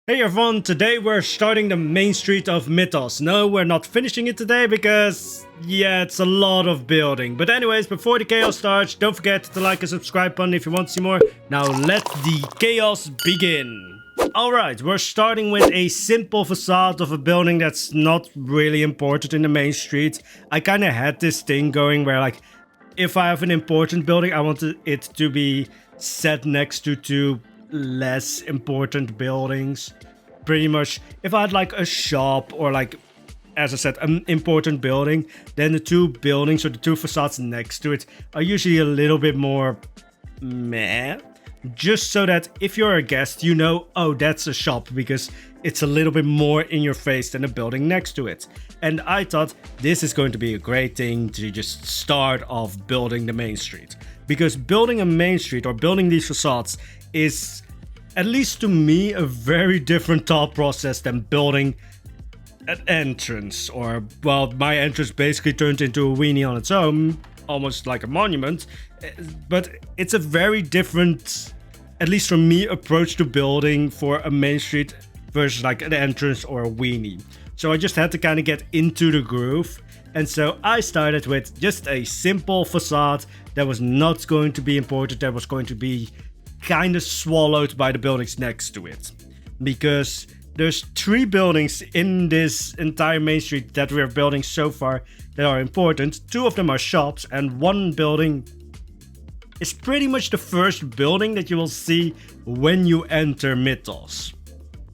Hey everyone, today we're starting the main street of Mythos. No, we're not finishing it today because, yeah, it's a lot of building. But anyways, before the chaos starts, don't forget to like and subscribe button if you want to see more. Now let the chaos begin. Alright, we're starting with a simple facade of a building that's not really important in the main street. I kind of had this thing going where, like, if I have an important building, I want it to be set next to two less important buildings. Pretty much, if I had like a shop or, like, as I said, an important building, then the two buildings or the two facades next to it are usually a little bit more meh. Just so that if you're a guest, you know, oh, that's a shop because it's a little bit more in your face than the building next to it. And I thought this is going to be a great thing to just start off building the main street. Because building a main street or building these facades is, at least to me, a very different thought process than building an entrance. Or, well, my entrance basically turned into a weenie on its own, almost like a monument. But it's a very different, at least for me, approach to building for a main street versus like an entrance or a weenie. So I just had to kind of get into the groove. And so I started with just a simple facade that was not going to be important, that was going to be kind of swallowed by the buildings next to it. Because there's three buildings in this entire main street that we're building so far that are important. Two of them are shops, and one building is pretty much the first building that you will see when you enter Mythos.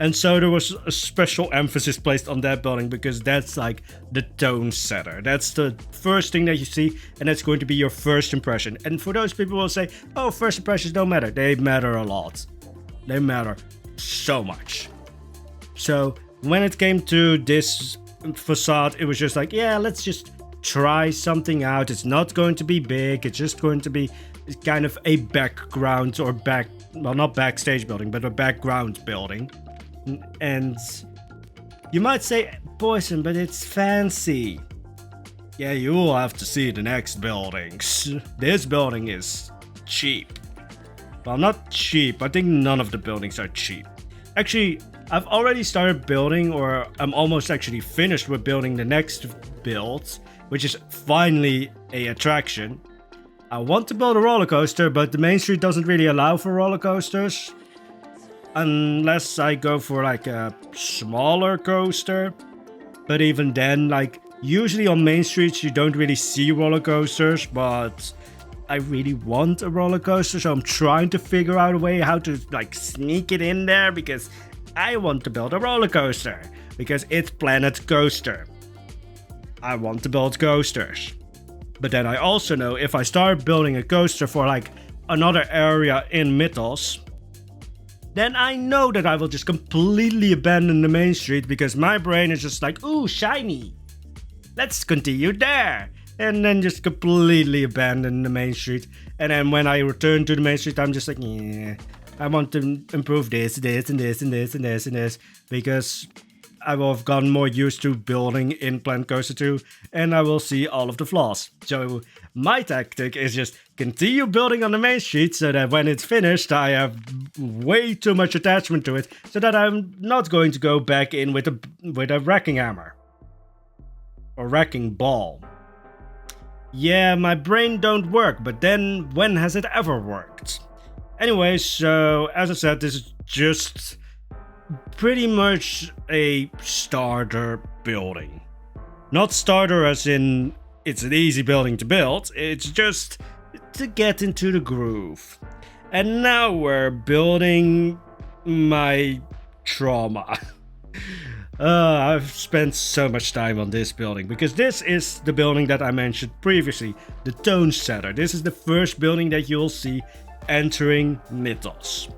And so there was a special emphasis placed on that building because that's like the tone setter. That's the first thing that you see, and that's going to be your first impression. And for those people who will say, oh, first impressions don't matter. They matter a lot. They matter so much. So when it came to this facade, it was just like, yeah, let's just try something out. It's not going to be big. It's just going to be kind of a background or well, not backstage building, but a background building. And you might say, Poison, but it's fancy. Yeah, you will have to see the next buildings. This building is cheap. Well, not cheap. I think none of the buildings are cheap. Actually, I've already started building, or I'm almost actually finished with building the next build, which is finally a attraction. I want to build a roller coaster, but the main street doesn't really allow for roller coasters. Unless I go for like a smaller coaster. But even then, like, usually on main streets you don't really see roller coasters, but I really want a roller coaster, so I'm trying to figure out a way how to like sneak it in there because I want to build a roller coaster because it's Planet Coaster. I want to build coasters. But then I also know if I start building a coaster for like another area in Mythos, then I know that I will just completely abandon the main street because my brain is just like, ooh, shiny. Let's continue there. And then just completely abandon the main street. And then when I return to the main street, I'm just like, yeah, I want to improve this, and this, and this. Because I will have gotten more used to building in Planet Coaster 2, and I will see all of the flaws. So my tactic is just continue building on the main street so that when it's finished, I have way too much attachment to it, so that I'm not going to go back in with a wrecking hammer. Or wrecking ball. Yeah, my brain don't work, but then when has it ever worked? Anyway, so as I said, this is just pretty much a starter building. Not starter as in it's an easy building to build, it's just to get into the groove. And now we're building my trauma. I've spent so much time on this building because this is the building that I mentioned previously, the tone setter. This is the first building that you'll see entering Mythos.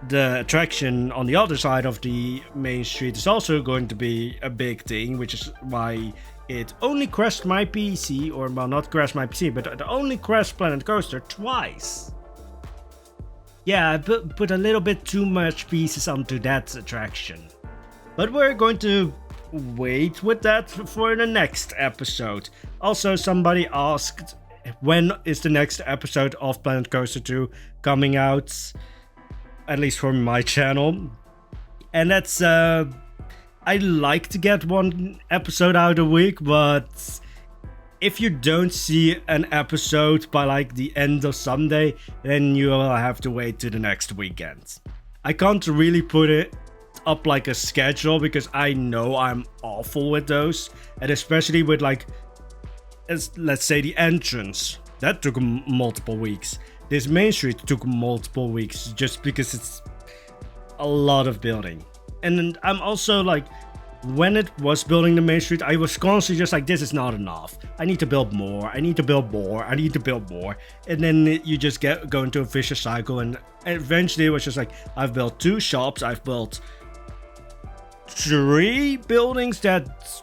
The attraction on the other side of the main street is also going to be a big thing, which is why it only crashed my PC, or well, not crashed my PC, but it only crashed Planet Coaster twice. Yeah, I put a little bit too much pieces onto that attraction. But we're going to wait with that for the next episode. Also, somebody asked, when is the next episode of Planet Coaster 2 coming out? At least for my channel. And that's I like to get one episode out a week, but if you don't see an episode by like the end of Sunday, then you will have to wait to the next weekend. I can't really put it up like a schedule because I know I'm awful with those, and especially with like, let's say the entrance, that took multiple weeks. This main street took multiple weeks just because it's a lot of building. And I'm also like, when it was building the main street, I was constantly just like, this is not enough. I need to build more. I need to build more. I need to build more. And then you just go into a vicious cycle. And eventually it was just like, I've built 2 shops. I've built 3 buildings that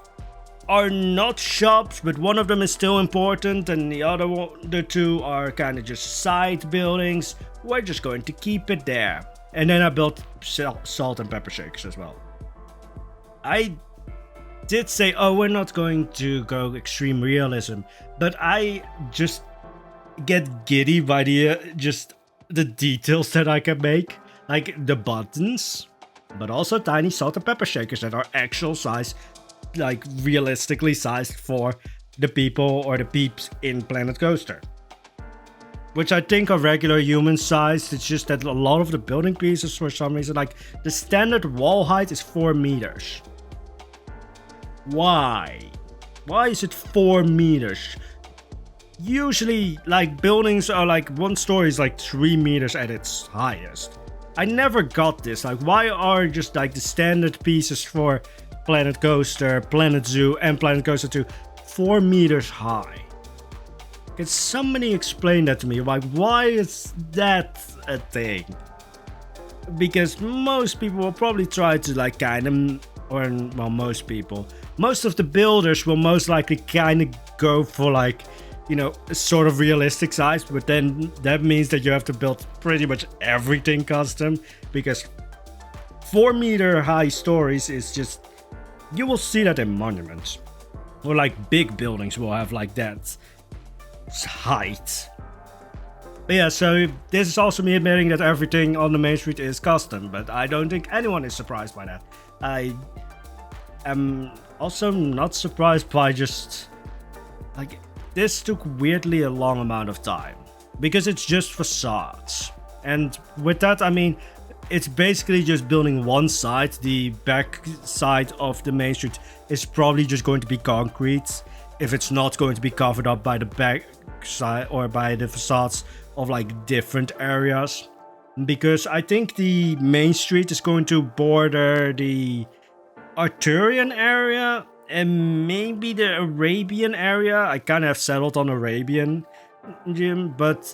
are not shops, but one of them is still important. And the 2 are kind of just side buildings. We're just going to keep it there. And then I built salt and pepper shakers as well. I did say, oh, we're not going to go extreme realism, but I just get giddy by just the details that I can make, like the buttons, but also tiny salt and pepper shakers that are actual size, like realistically sized for the people or the peeps in Planet Coaster. Which I think are regular human sized. It's just that a lot of the building pieces, for some reason, like the standard wall height is 4 meters. Why? Why is it 4 meters? Usually, like, buildings are like, one story is like 3 meters at its highest. I never got this. Like, why are just like the standard pieces for Planet Coaster, Planet Zoo, and Planet Coaster 2 4 meters high? Can somebody explain that to me? Like, why is that a thing? Because most people will probably try to like kind of, or well, most of the builders will most likely kind of go for like, you know, a sort of realistic size, but then that means that you have to build pretty much everything custom, because 4 meter high stories is just, you will see that in monuments, or like big buildings will have like that height. But yeah, so this is also me admitting that everything on the main street is custom, but I don't think anyone is surprised by that. I am also not surprised by just, like, this took weirdly a long amount of time, because it's just facades. And with that, I mean, it's basically just building one side. The back side of the main street is probably just going to be concrete, if it's not going to be covered up by the back side or by the facades of like different areas. Because I think the main street is going to border the Arthurian area and maybe the Arabian area. I kind of have settled on Arabian, Jim, but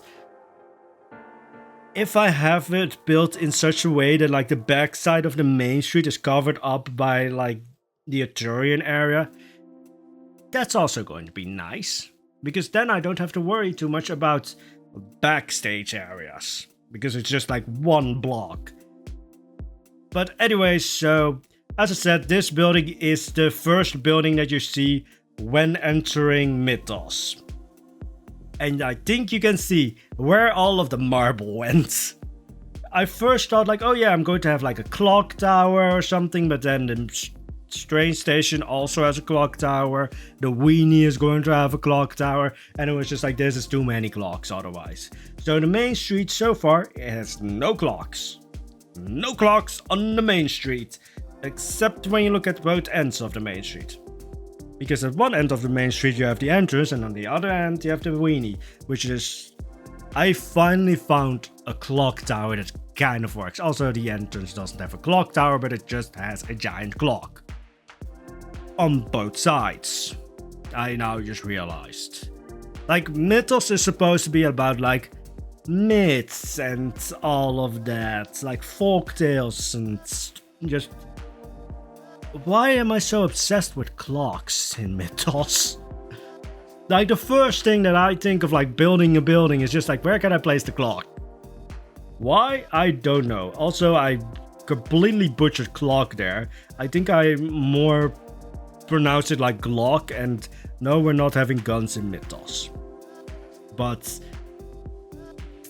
if I have it built in such a way that like the back side of the main street is covered up by like the Arthurian area, that's also going to be nice, because then I don't have to worry too much about backstage areas, because it's just like one block. But anyway, so as I said, this building is the first building that you see when entering Mythos. And I think you can see where all of the marble went. I first thought like, oh yeah, I'm going to have like a clock tower or something, but then the train station also has a clock tower. The weenie is going to have a clock tower, and it was just like, this is too many clocks otherwise. So the main street so far, it has no clocks. No clocks on the main street, except when you look at both ends of the main street. Because at one end of the main street you have the entrance, and on the other end you have the weenie, which is, I finally found a clock tower that kind of works. Also, the entrance doesn't have a clock tower, but it just has a giant clock on both sides. I now just realized. Like, Mythos is supposed to be about like myths and all of that, like folktales and just... Why am I so obsessed with clocks in Mythos? Like, the first thing that I think of like building a building is just like, where can I place the clock? Why? I don't know. Also, I completely butchered clock there. I think I more pronounced it like Glock, and no, we're not having guns in Mythos. But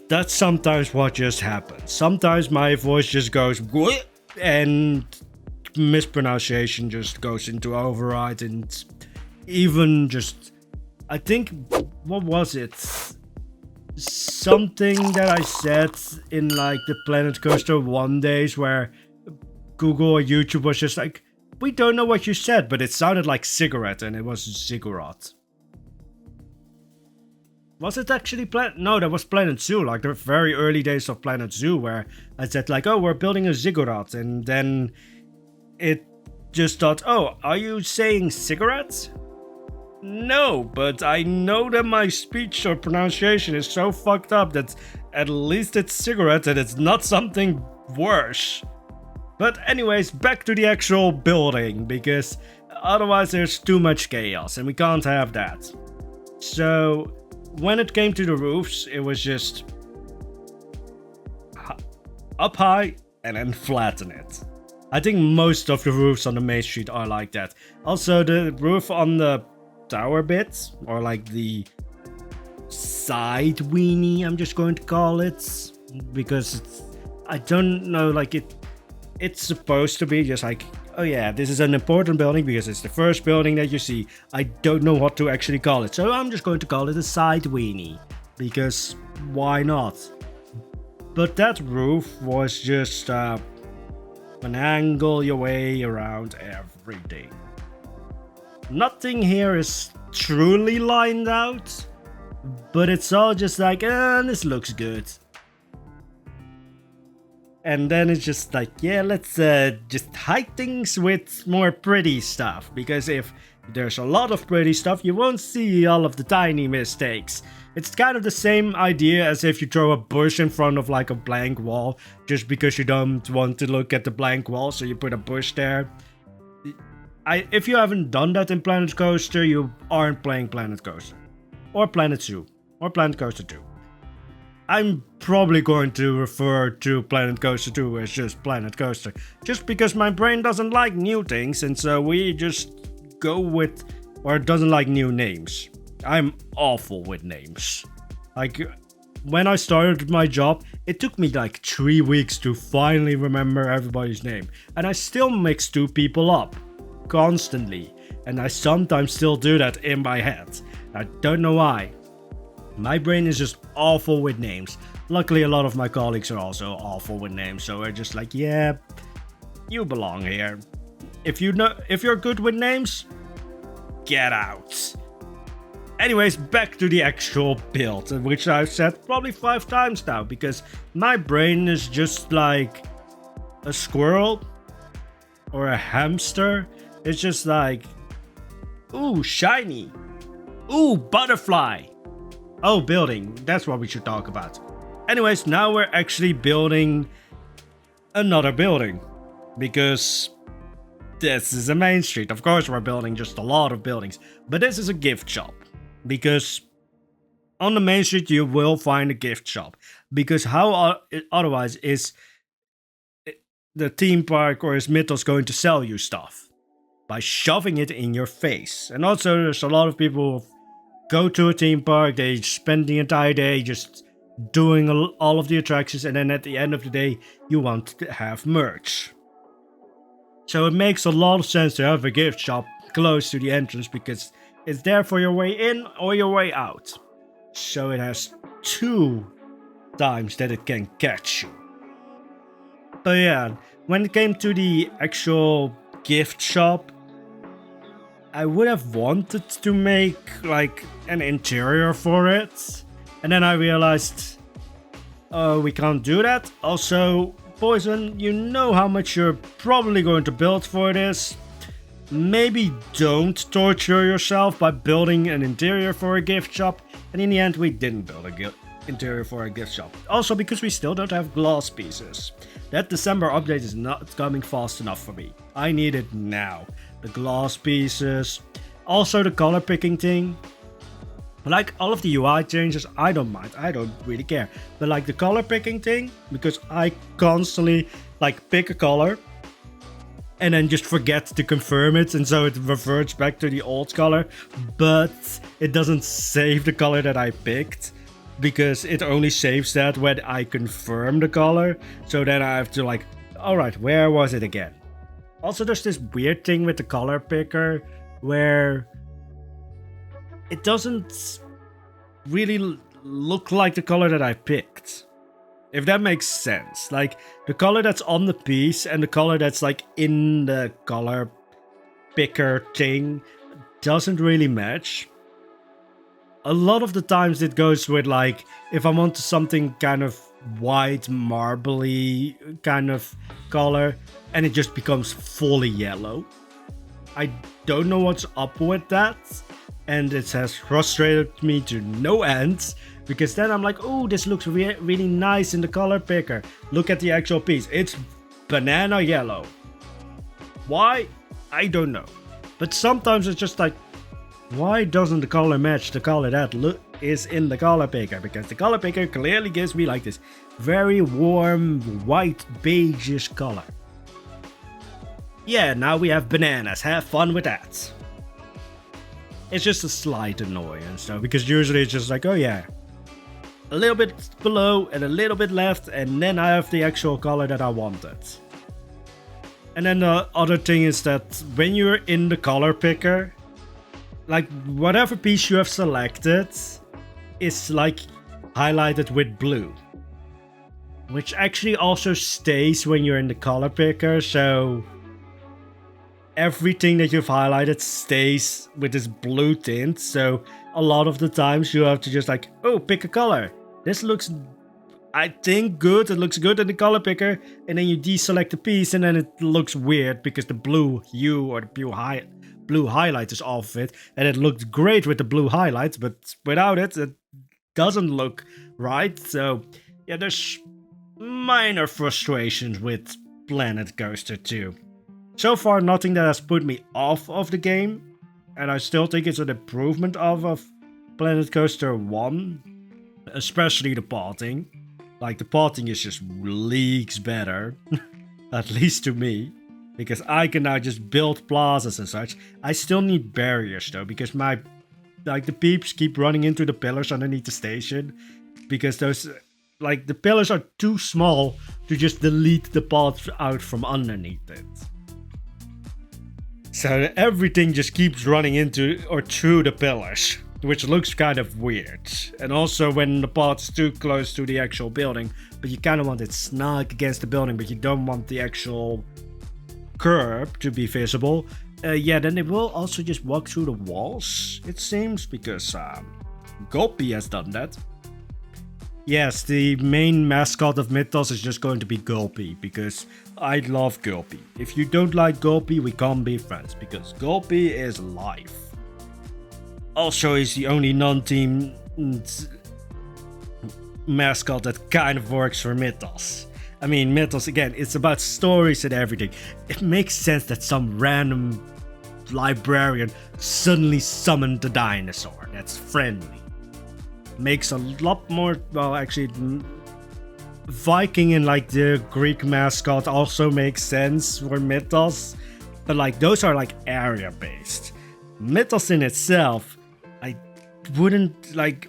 that's sometimes what just happens. Sometimes my voice just goes, and mispronunciation just goes into override, and even just, I think, what was it? Something that I said in like the Planet Coaster 1 days where Google or YouTube was just like, we don't know what you said, but it sounded like cigarette and it was ziggurat. Was it actually Planet? No, that was Planet Zoo, like the very early days of Planet Zoo, where I said like, oh, we're building a ziggurat, and then it just thought, oh, are you saying cigarettes? No, but I know that my speech or pronunciation is so fucked up that at least it's cigarette and it's not something worse. But anyways, back to the actual building, because otherwise there's too much chaos and we can't have that. So when it came to the roofs, it was just up high and then flatten it. I think most of the roofs on the main street are like that. Also, the roof on the tower bit, or like the side weenie, I'm just going to call it, because it's, I don't know, like it's supposed to be just like, oh yeah, this is an important building because it's the first building that you see. I don't know what to actually call it, so I'm just going to call it a side weenie, because why not? But that roof was just finagle your way around everything. Nothing here is truly lined out, but it's all just like, this looks good. And then it's just like, yeah, let's just hide things with more pretty stuff. Because if there's a lot of pretty stuff, you won't see all of the tiny mistakes. It's kind of the same idea as if you throw a bush in front of like a blank wall, just because you don't want to look at the blank wall, so you put a bush there. If you haven't done that in Planet Coaster, you aren't playing Planet Coaster. Or Planet Zoo. Or Planet Coaster 2. I'm probably going to refer to Planet Coaster 2 as just Planet Coaster, just because my brain doesn't like new things, and so we just go with, or it doesn't like new names. I'm awful with names. Like, when I started my job, it took me like 3 weeks to finally remember everybody's name, and I still mix two people up, constantly, and I sometimes still do that in my head. I don't know why. My brain is just awful with names. Luckily, a lot of my colleagues are also awful with names, so we're just like, yeah, you belong here. If you're good with names, get out. Anyways, back to the actual build, which I've said probably 5 times now, because my brain is just like a squirrel or a hamster. It's just like, ooh, shiny. Ooh, butterfly. Oh, building. That's what we should talk about. Anyways, now we're actually building another building, because this is a main street. Of course, we're building just a lot of buildings, but this is a gift shop, because on the main street you will find a gift shop, because how otherwise is the theme park or is Mythos going to sell you stuff? By shoving it in your face. And also there's a lot of people who go to a theme park, they spend the entire day just doing all of the attractions, and then at the end of the day you want to have merch. So it makes a lot of sense to have a gift shop close to the entrance, because it's there for your way in or your way out. So it has 2 times that it can catch you. But yeah, when it came to the actual gift shop, I would have wanted to make like an interior for it, and then I realized we can't do that. Also, Poison, you know how much you're probably going to build for this. Maybe don't torture yourself by building an interior for a gift shop. And in the end, we didn't build a interior for a gift shop. Also because we still don't have glass pieces. That December update is not coming fast enough for me. I need it now. The glass pieces, also the color picking thing. Like all of the UI changes, I don't mind, I don't really care. But like the color picking thing, because I constantly like pick a color and then just forget to confirm it, and so it reverts back to the old color, but it doesn't save the color that I picked, because it only saves that when I confirm the color. So then I have to like, alright, where was it again? Also, there's this weird thing with the color picker where it doesn't really look like the color that I picked. If that makes sense. Like, the color that's on the piece and the color that's like in the color picker thing doesn't really match. A lot of the times it goes with like, if I want something kind of white, marbly kind of color, and it just becomes fully yellow. I don't know what's up with that, and it has frustrated me to no end, because then I'm like, oh, this looks really nice in the color picker. Look at the actual piece. It's banana yellow. Why? I don't know. But sometimes it's just like, why doesn't the color match the color that is in the color picker? Because the color picker clearly gives me like this very warm, white, beigeish color. Yeah, now we have bananas. Have fun with that. It's just a slight annoyance though, because usually it's just like, oh yeah, a little bit below and a little bit left, and then I have the actual color that I wanted. And then the other thing is that when you're in the color picker, like whatever piece you have selected is like highlighted with blue, which actually also stays when you're in the color picker, so everything that you've highlighted stays with this blue tint. So a lot of the times you have to just like, oh, pick a color. This looks, I think, good. It looks good in the color picker, and then you deselect the piece, and then it looks weird because the blue hue or the blue highlight is off it, and it looked great with the blue highlights, but without it, it doesn't look right. So yeah, there's minor frustrations with Planet Coaster 2. So far, nothing that has put me off of the game, and I still think it's an improvement of Planet Coaster 1, especially the potting. Like, the potting is just leagues better, at least to me, because I can now just build plazas and such. I still need barriers though, because the peeps keep running into the pillars underneath the station, because those, like, the pillars are too small to just delete the path out from underneath it. So everything just keeps running into or through the pillars, which looks kind of weird. And also when the path is too close to the actual building, but you kind of want it snug against the building, but you don't want the actual curb to be visible. Yeah, then it will also just walk through the walls, it seems, because Gulpy has done that. Yes, the main mascot of Mythos is just going to be Gulpy, because I love Gulpy. If you don't like Gulpy, we can't be friends, because Gulpy is life. Also, he's the only non-team mascot that kind of works for Mythos. I mean, Mythos, again, it's about stories and everything. It makes sense that some random librarian suddenly summoned a dinosaur that's friendly. Makes a lot more, well, actually, Viking and like the Greek mascot also makes sense for Mythos, but like those are like area based. Mythos in itself, I wouldn't like.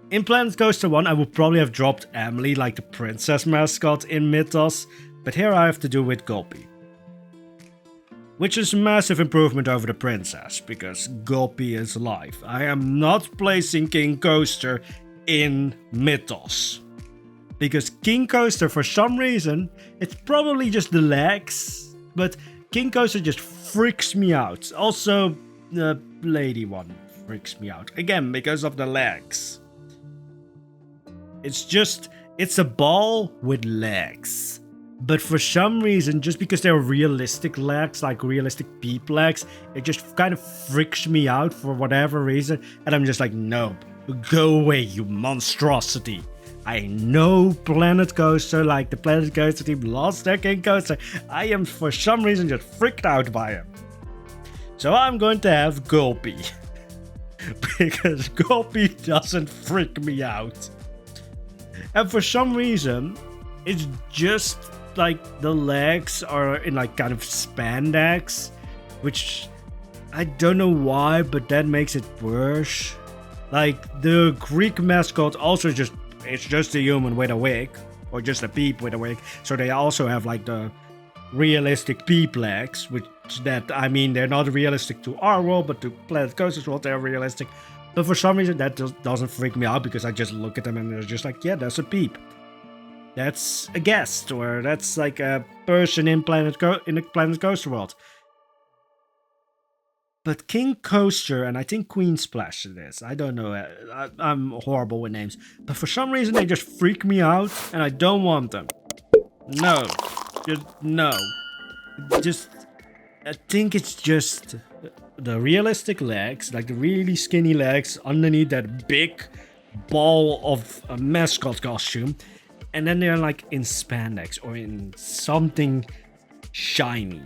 In Planet Coaster 1, I would probably have dropped Emily, like the princess mascot in Mythos, but here I have to do with Gulpy. Which is a massive improvement over the princess, because Gulpy is life. I am not placing King Coaster in Mythos. Because King Coaster, for some reason, it's probably just the legs, but King Coaster just freaks me out. Also, the lady one freaks me out. Again, because of the legs. It's a ball with legs. But for some reason, just because they're realistic legs, like realistic peep legs, it just kind of freaks me out for whatever reason. And I'm just like, no, go away, you monstrosity. I know Planet Coaster, like the Planet Coaster team lost their King Coaster. I am for some reason just freaked out by him. So I'm going to have Gulpy. Because Gulpy doesn't freak me out. And for some reason, it's just like the legs are in like kind of spandex, which I don't know why, but that makes it worse. Like the Greek mascot also it's just a human with a wig, or just a peep with a wig. So they also have like the realistic peep legs, which that, I mean, they're not realistic to our world, but to Planet Coaster's world, they're realistic. But for some reason, that just doesn't freak me out, because I just look at them and they're just like, yeah, that's a peep. That's a guest, or that's like a person in the Planet Coaster world. But King Coaster and I think Queen Splash it is. I don't know. I'm horrible with names. But for some reason, they just freak me out, and I don't want them. No. Just no. Just, I think it's just the realistic legs, like the really skinny legs underneath that big ball of a mascot costume. And then they're like in spandex or in something shiny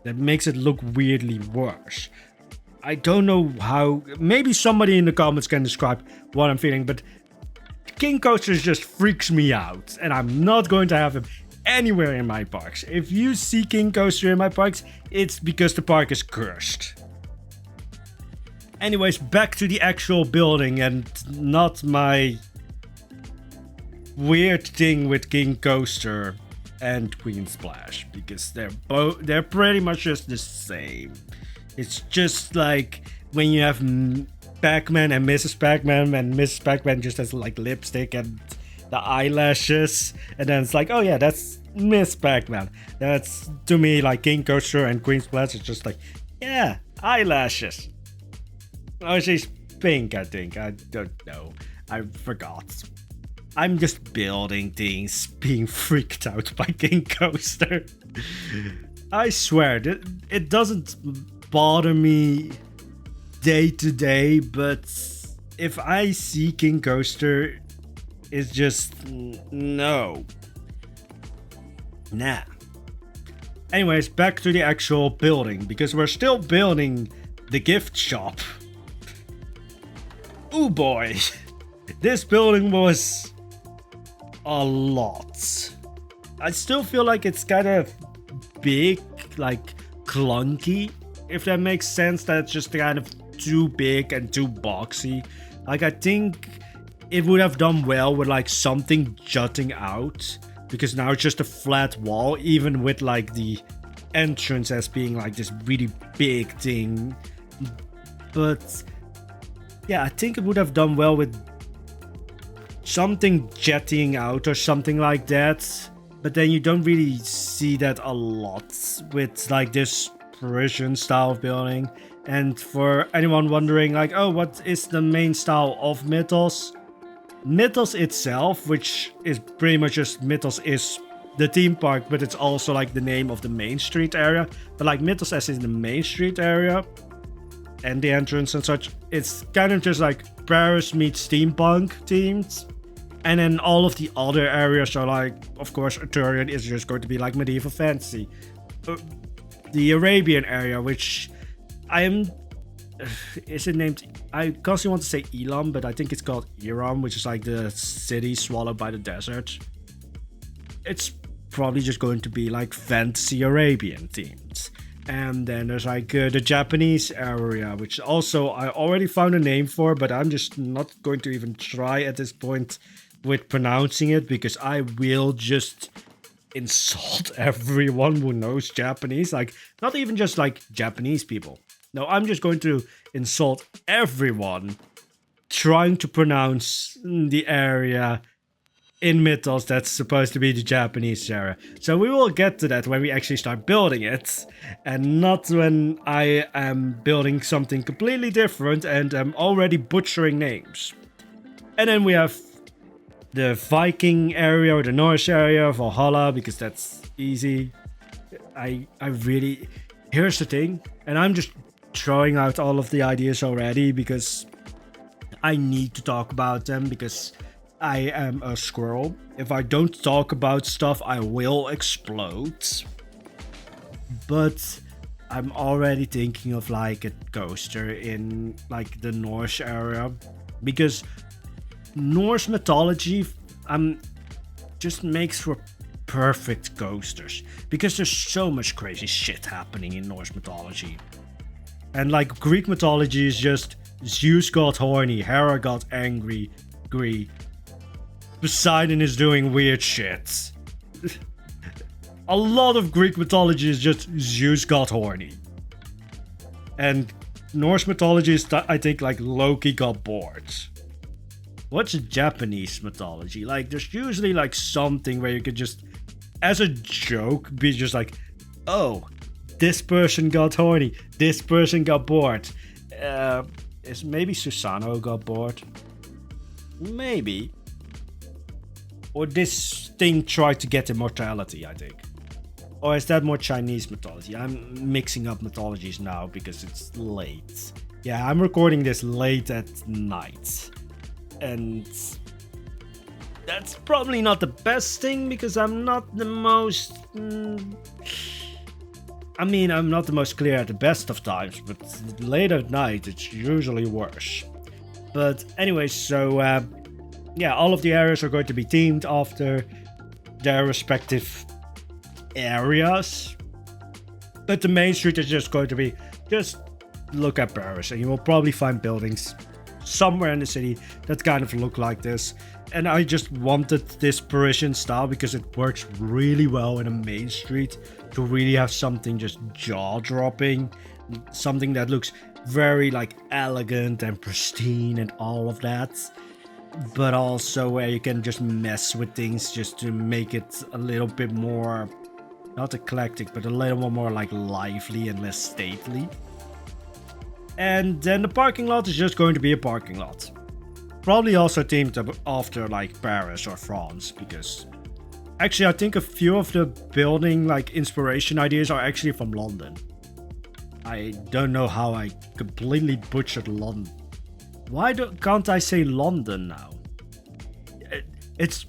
that makes it look weirdly worse. I don't know how. Maybe somebody in the comments can describe what I'm feeling, but King Coaster just freaks me out, and I'm not going to have him anywhere in my parks. If you see King Coaster in my parks, it's because the park is cursed. Anyways, back to the actual building and not my weird thing with King Coaster and Queen Splash, because they're pretty much just the same. It's just like when you have Pac-Man and Mrs. Pac-Man, and Mrs. Pac-Man just has like lipstick and the eyelashes, and then it's like, oh yeah, that's Miss Pac-Man. That's, to me, like King Coaster and Queen Splash. It's just like, yeah, eyelashes. Oh, she's pink, I think. I don't know. I forgot. I'm just building things, being freaked out by King Coaster. I swear, it doesn't bother me day to day, but if I see King Coaster, it's just no. Nah. Anyways, back to the actual building, because we're still building the gift shop. Oh boy. This building was a lot. I still feel like it's kind of big, like clunky, if that makes sense. That's just kind of too big and too boxy. Like, I think it would have done well with like something jutting out, because now it's just a flat wall, even with like the entrance as being like this really big thing. But yeah, I think it would have done well with something jetting out or something like that. But then you don't really see that a lot with like this Parisian style of building. And for anyone wondering, like, oh, what is the main style of Mythos? Mythos itself, which is pretty much just Mythos is the theme park, but it's also like the name of the main street area. But like Mythos as in the main street area and the entrance and such, it's kind of just like Paris meets steampunk themed. And then all of the other areas are like, of course, Arthurian is just going to be like medieval fantasy. The Arabian area, which is it named? I constantly want to say Elam, but I think it's called Iram, which is like the city swallowed by the desert. It's probably just going to be like fantasy Arabian themed. And then there's like the Japanese area, which also I already found a name for, but I'm just not going to even try at this point with pronouncing it, because I will just insult everyone who knows Japanese. Like, not even just like Japanese people. No, I'm just going to insult everyone trying to pronounce the area in Mythos that's supposed to be the Japanese area. So we will get to that when we actually start building it, and not when I am building something completely different and I'm already butchering names. And then we have the Viking area or the Norse area, Valhalla, because that's easy. I really... Here's the thing, and I'm just throwing out all of the ideas already because I need to talk about them, because I am a squirrel. If I don't talk about stuff, I will explode. But I'm already thinking of like a coaster in like the Norse area, because Norse mythology just makes for perfect coasters, because there's so much crazy shit happening in Norse mythology. And like Greek mythology is just Zeus got horny, Hera got angry, Poseidon is doing weird shit. a lot of Greek mythology is just Zeus got horny. And Norse mythology is, I think, like Loki got bored. What's Japanese mythology? Like, there's usually like something where you could just, as a joke, be just like, oh, this person got horny, this person got bored. Is maybe Susanoo got bored? Maybe. Or this thing tried to get immortality, I think. Or is that more Chinese mythology? I'm mixing up mythologies now because it's late. Yeah, I'm recording this late at night. And that's probably not the best thing because I'm not the most... I'm not the most clear at the best of times, but late at night it's usually worse. But anyway, so yeah, all of the areas are going to be themed after their respective areas. But the main street is just going to be, just look at Paris and you will probably find buildings somewhere in the city that kind of look like this. And I just wanted this Parisian style because it works really well in a main street to really have something just jaw-dropping, something that looks very like elegant and pristine and all of that, but also where you can just mess with things just to make it a little bit more, not eclectic, but a little more like lively and less stately. And then the parking lot is just going to be a parking lot. Probably also themed after like Paris or France, because actually I think a few of the building like inspiration ideas are actually from London. I don't know how I completely butchered London. Why can't I say London now? It's...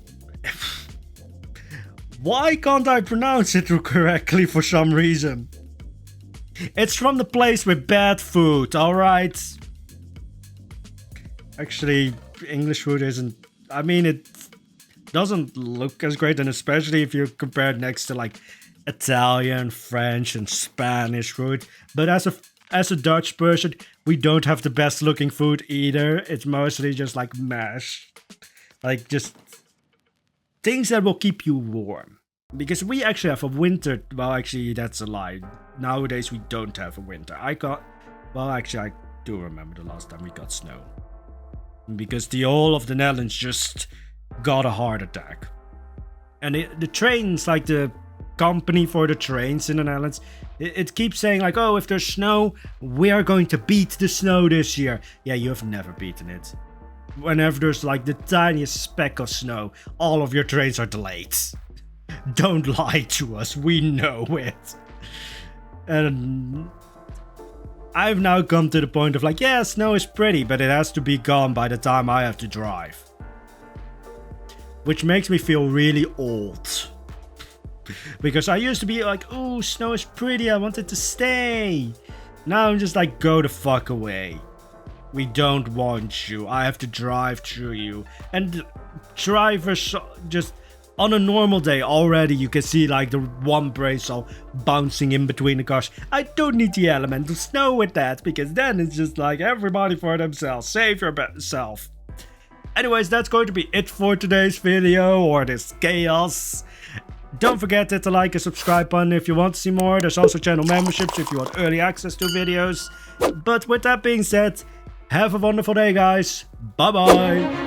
Why can't I pronounce it correctly for some reason? It's from the place with bad food, alright? Actually, English food isn't... it doesn't look as great, and especially if you compare it next to like Italian, French, and Spanish food. But as a Dutch person, we don't have the best looking food either. It's mostly just like mash. Like just things that will keep you warm. Because we actually have a winter. Well, actually, that's a lie. Nowadays, we don't have a winter. I do remember the last time we got snow. Because the whole of the Netherlands just got a heart attack. And the trains, like the company for the trains in the Netherlands, it keeps saying like, oh, if there's snow, we are going to beat the snow this year. Yeah, you have never beaten it. Whenever there's like the tiniest speck of snow, all of your trains are delayed. Don't lie to us, we know it. And I've now come to the point of like, yeah, snow is pretty, but it has to be gone by the time I have to drive. Which makes me feel really old. Because I used to be like, oh, snow is pretty, I want it to stay. Now I'm just like, go the fuck away. We don't want you, I have to drive through you. And drivers just... On a normal day already you can see like the one brain cell bouncing in between the cars. I don't need the element of snow with that, because then it's just like everybody for themselves. Save yourself. Anyways, that's going to be it for today's video, or this chaos. Don't forget to hit the like and subscribe button if you want to see more. There's also channel memberships if you want early access to videos. But with that being said, have a wonderful day guys. Bye bye.